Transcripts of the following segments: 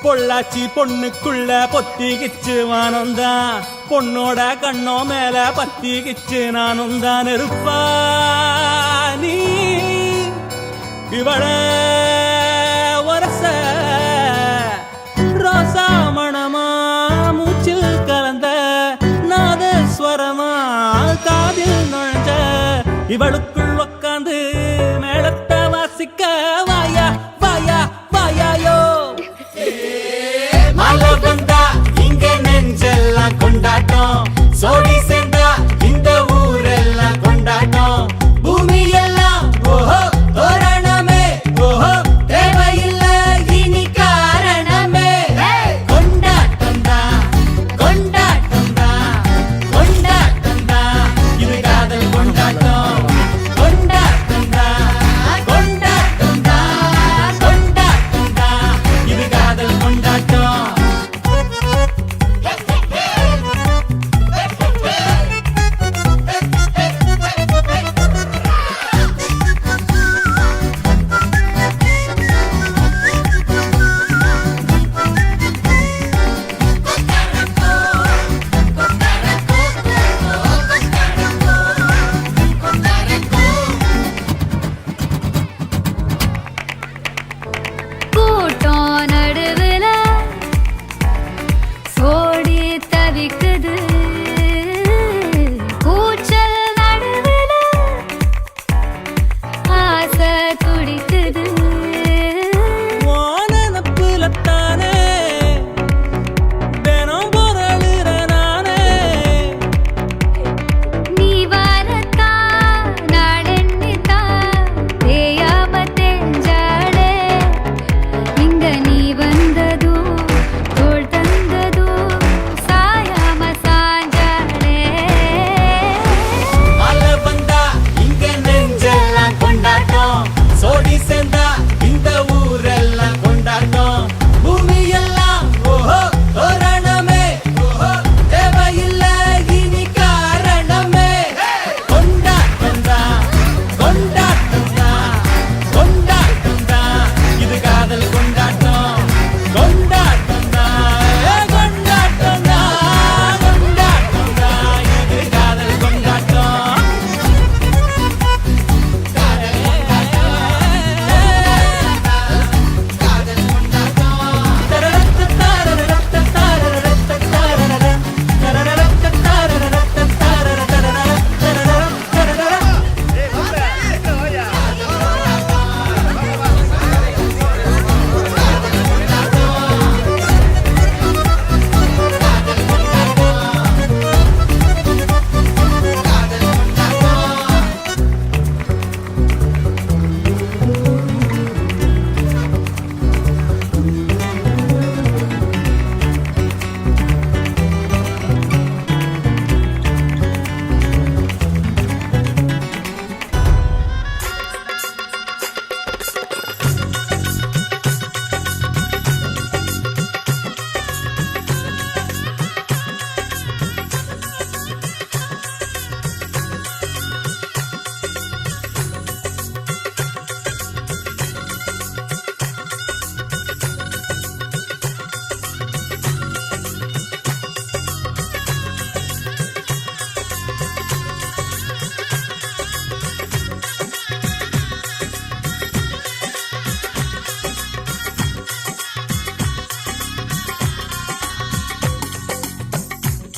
பொள்ளாச்சி பொண்ணுக்குள்ள பொத்திக்கிச்சு வானந்தான் பொண்ணோட கண்ணோ மேல பத்திக்கிச்சு நானும் தான் இருப்பா நீ இவள வரச ரோசா மணமா மூச்சில் கலந்த நாதஸ்வரமா காதில் நுழைஞ்ச இவளுக்குள் உக்காந்து மேளத்தை வாசிக்க வாயா வாயா வாயாயோ மழை வந்தா இங்க நெஞ்செல்லாம் கொண்டாட்டம் சோடி சேர்ந்தா இந்த ஊரெல்லாம் கொண்டாட்டம் பூமி எல்லாம் ஓஹோ தோரணமே ஓஹோ தேவையில்ல இனி காரணமே கொண்டாட்டம் தான் கொண்டாட்டம் தான் கொண்டாட்டம் தான் இது காதல் கொண்டாட்டம் கொண்டாட்டம் தான் கொண்டாட்டம் தான் கொண்டாட்டம் தான் இது காதல் கொண்டாட்டம் கூட்டம் நடுவுல சோடி தவிக்குது கூச்சல் நடுவுல ஆசை துடிக்குது வானப்புலத்தானே தினம் பொருளுற நானே நீ வரத்தா நாடெண்ணித்தா தேயாம தெஞ்சாடே இங்க நீ வந்ததோ தோள் தந்ததோ சாயாம சாஞ்சாடே மழை வந்தா இங்க நெஞ்செல்லாம் கொண்டாட்டம் சோடி சேர்ந்தா இந்த ஊரெல்லாம் கொண்டாட்டம் பூமி எல்லாம் ஓஹோ தோரணமே ஓஹோ தேவையில்ல இனி காரணமே கொண்டாட்டம் தான் கொண்டாட்டம் தான் கொண்டாட்டம் தான் இது காதல் கொண்டாட்டம் கொண்டாட்டம் தான் கொண்டாட்டம் தான் கொண்டாட்டம் தான் இது காதல் கொண்டாட்டம்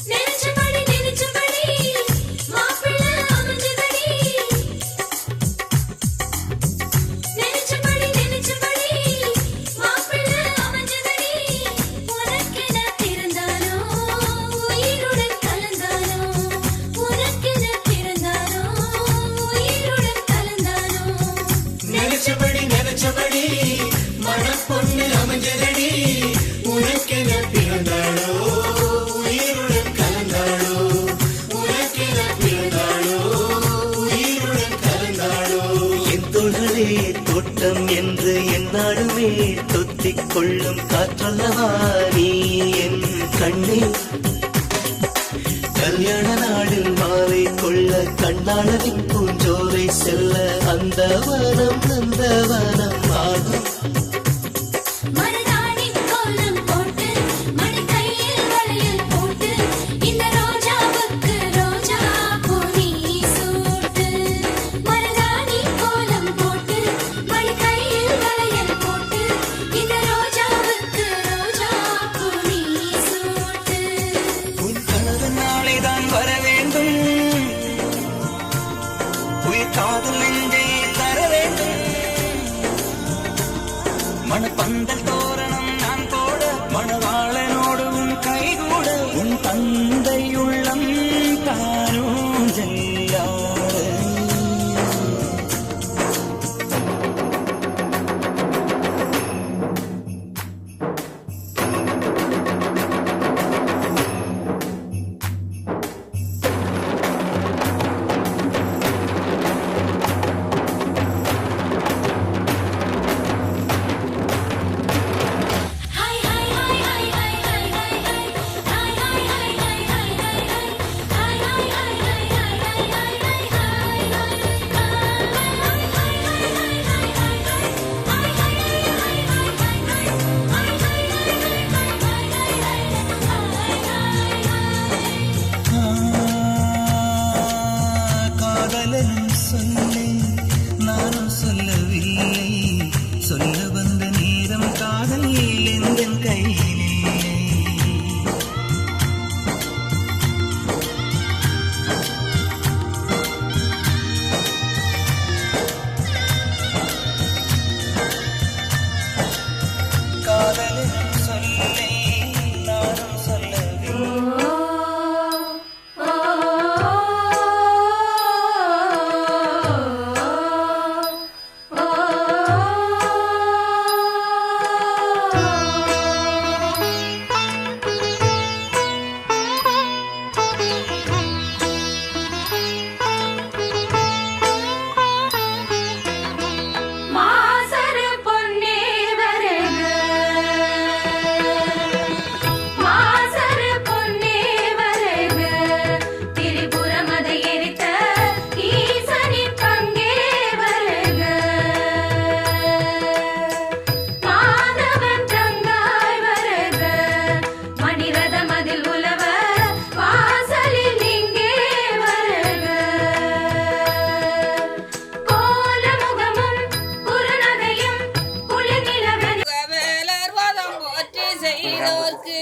நெஞ்சபடி மாப்பிள்ளை அமைஞ்சதடி நெஞ்சபடி மாப்பிள்ளை அமைஞ்சதடி உனக்கென பிறந்தானோ உயிருடன் கலந்தானோ உனக்கென பிறந்தானோ உயிருடன் கலந்தானோ நினைச்சபடி மனப்பொண்ணு அமைஞ்சதடி உனக்கென பிறந்தாளோ உயிருடன் கலந்தாளோ உனக்கென பிறந்தாளோ உயிருடன் கலந்தாளோ என் தோள்களே தோட்டம் என்று என்னாலுமே தொத்திக் கொள்ளும் காற்றல்லவா நீ என் கண்ணே கல்யாண நாளில் மாலை கொள்ள கண்ணாளரின் பூஞ்சோரை செல்ல அந்த வனம் ஆகும் மருதாணி கோலம் காதல் நெஞ்சை தர வேண்டும் மணப்பந்தல் தோரணம் நான் போட மணவாளனோடு உன் கைகூட உன் தந்தை உள்ளம் தானும் ஜெல்லாடு hi hi hi hi hi hi hi hi hi hi hi hi hi hi hi hi hi hi hi காதலன் சொல்லி நானும் சொல்லவில்லை சொல்ல வந்த நேரம் காதல் எந்தன் கையில் இல்லை காதலன் சொல்லி நானும் சொல்லவில்லை மாசரு பொன்னே வருக மாசரு பொன்னே வருக திரிபுரமதை எரித்த ஈசனி பங்கே வருக மாதவன் தங்காய் வருக மணிரத மதில் உலவ வாசலில் இங்கே வருக கோலமுகமும் குறுநகையும் குளிர்நிலவன் வேலர் வதம் போற்றி செய்தோர்க்கு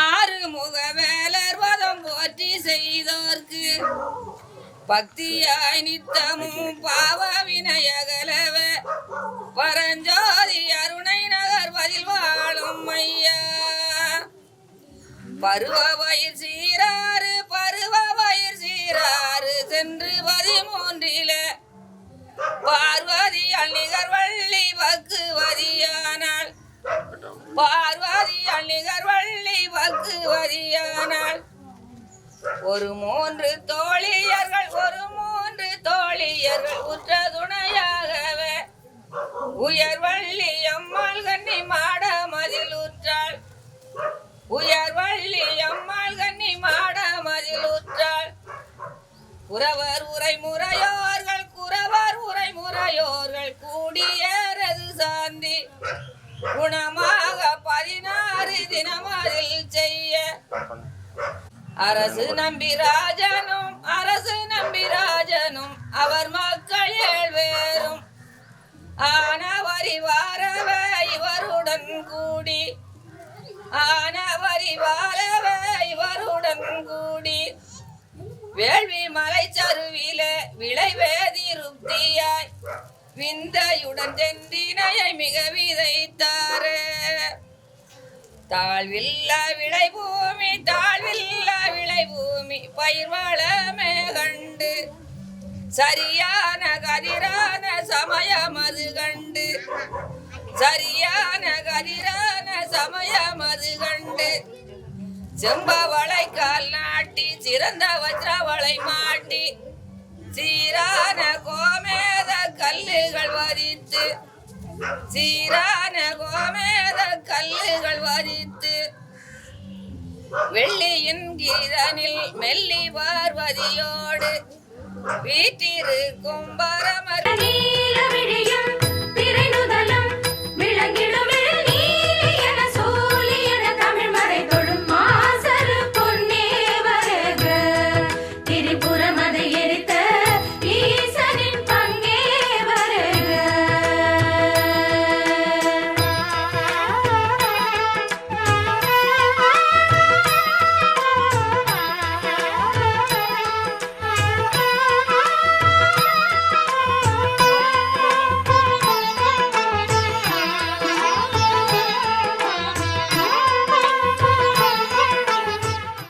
ஆறுமுக வேலர் வதம் போற்றி செய்தோர்க்கு பக்தியாய் நித்தமும் பாவ வினயகலவ பரஞ்சோதி அருணை நகர் பதில் வாழும் ஐயா பருவ வயிர் சீராறு சென்று 13 பார்வதியால் நிகர்வள்ளி பக்குவதியானாள் பார்வதியால் நிகர்வள்ளி பக்குவதியானாள் ஒரு 3 தோழியர்கள் உற்ற துணையாகவே உயர்வள்ளி அம்மாள் கன்னி மாட மதில் உற்றாள் உயர்வள்ளி அம்மாள் கன்னி மாட மதில் உற்றாள் குறவர் உரை கூடியேறது சாந்தி குணமாக 16 தினமதில் செய்ய அரசு நம்பிராஜனும் அவர் மக்கள் 7 பேரும் ஆனவரி வாரவே இவருடன் கூடி வேள்வி மலை சருவிலே விளைவேதி ருப்தியாய் விந்தையுடன் செந்தினையை மிக விதைத்தாரே தாழ்வில்லா விளைபூமி பயிர் வளமே கண்டு சரியான கதிரான சமயம் அது கண்டு செம்பவளை கால் நாட்டி சிறந்த வஜ்ரவளை மாட்டி சீரான கோமேத கல்லுகள் வதித்து வெள்ளியின் கீதனில் மெல்லி பார்வதியோடு வீட்டிருக்கும் பரமர் நீல விழியும்